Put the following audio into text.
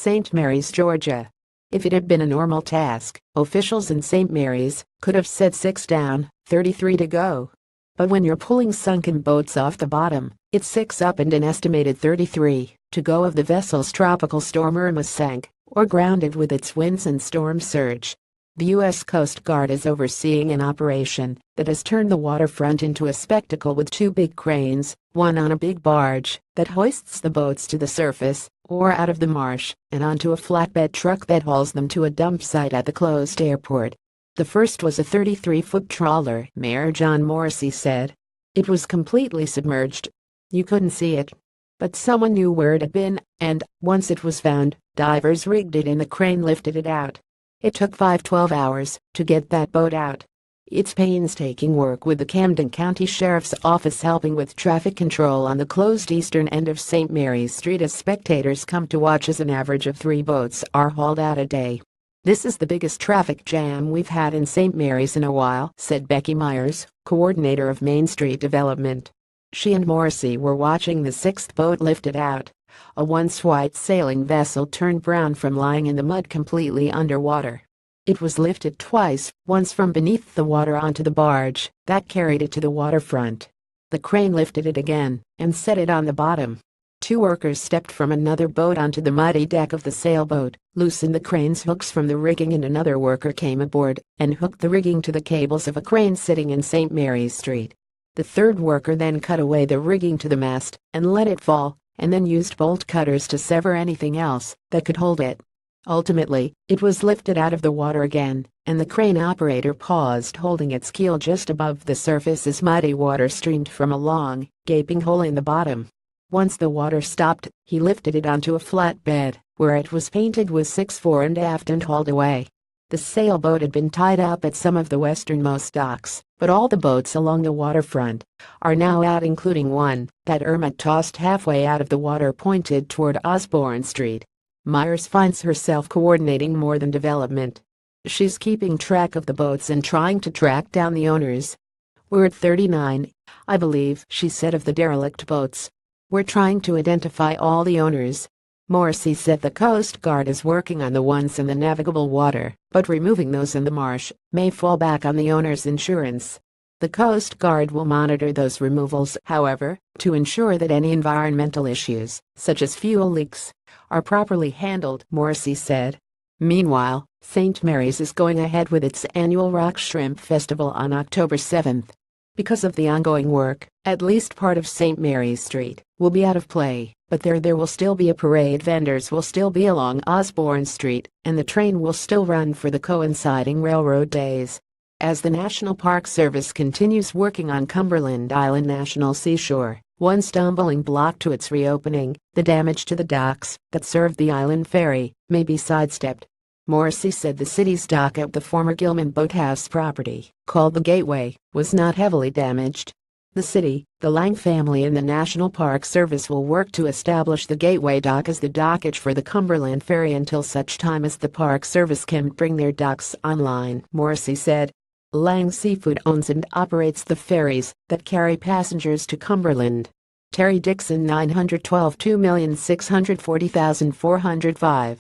St. Mary's, Georgia. If it had been a normal task, officials in St. Mary's could have said 6 down, 33 to go. But when you're pulling sunken boats off the bottom, it's 6 up and an estimated 33 to go if the vessel's tropical storm Irma sank or grounded with its winds and storm surge. The U.S. Coast Guard is overseeing an operation that has turned the waterfront into a spectacle with 2 big cranes, one on a big barge that hoists the boats to the surface or out of the marsh, and onto a flatbed truck that hauls them to a dump site at the closed airport. The first was a 33-foot trawler, Mayor John Morrissey said. It was completely submerged. You couldn't see it. But someone knew where it had been, and, once it was found, divers rigged it and the crane lifted it out. It took 12 hours to get that boat out. It's painstaking work, with the Camden County Sheriff's Office helping with traffic control on the closed eastern end of St. Mary's Street as spectators come to watch as an average of 3 boats are hauled out a day. This is the biggest traffic jam we've had in St. Mary's in a while, said Becky Myers, coordinator of Main Street Development. She and Morrissey were watching the 6th boat lifted out. A once white sailing vessel turned brown from lying in the mud completely underwater. It was lifted twice, once from beneath the water onto the barge that carried it to the waterfront. The crane lifted it again and set it on the bottom. 2 workers stepped from another boat onto the muddy deck of the sailboat, loosened the crane's hooks from the rigging, and another worker came aboard and hooked the rigging to the cables of a crane sitting in St. Mary's Street. The 3rd worker then cut away the rigging to the mast and let it fall, and then used bolt cutters to sever anything else that could hold it. Ultimately, it was lifted out of the water again, and the crane operator paused, holding its keel just above the surface as muddy water streamed from a long, gaping hole in the bottom. Once the water stopped, he lifted it onto a flatbed, where it was painted with 6 fore and aft and hauled away. The sailboat had been tied up at some of the westernmost docks, but all the boats along the waterfront are now out, including one that Irma tossed halfway out of the water pointed toward Osborne Street. Myers finds herself coordinating more than development. She's keeping track of the boats and trying to track down the owners. "We're at 39, I believe," she said of the derelict boats. "We're trying to identify all the owners." Morrissey said the Coast Guard is working on the ones in the navigable water, but removing those in the marsh may fall back on the owner's insurance. The Coast Guard will monitor those removals, however, to ensure that any environmental issues, such as fuel leaks, are properly handled, Morrissey said. Meanwhile, St. Mary's is going ahead with its annual Rock Shrimp Festival on October 7th. Because of the ongoing work, at least part of St. Mary's Street will be out of play, but there will still be a parade. Vendors will still be along Osborne Street, and the train will still run for the coinciding railroad days. As the National Park Service continues working on Cumberland Island National Seashore, one stumbling block to its reopening, the damage to the docks that serve the island ferry, may be sidestepped. Morrissey said the city's dock at the former Gilman Boathouse property, called the Gateway, was not heavily damaged. The city, the Lang family, and the National Park Service will work to establish the Gateway dock as the dockage for the Cumberland ferry until such time as the Park Service can bring their docks online, Morrissey said. Lang Seafood owns and operates the ferries that carry passengers to Cumberland. Terry Dixon, 912 2,640,405.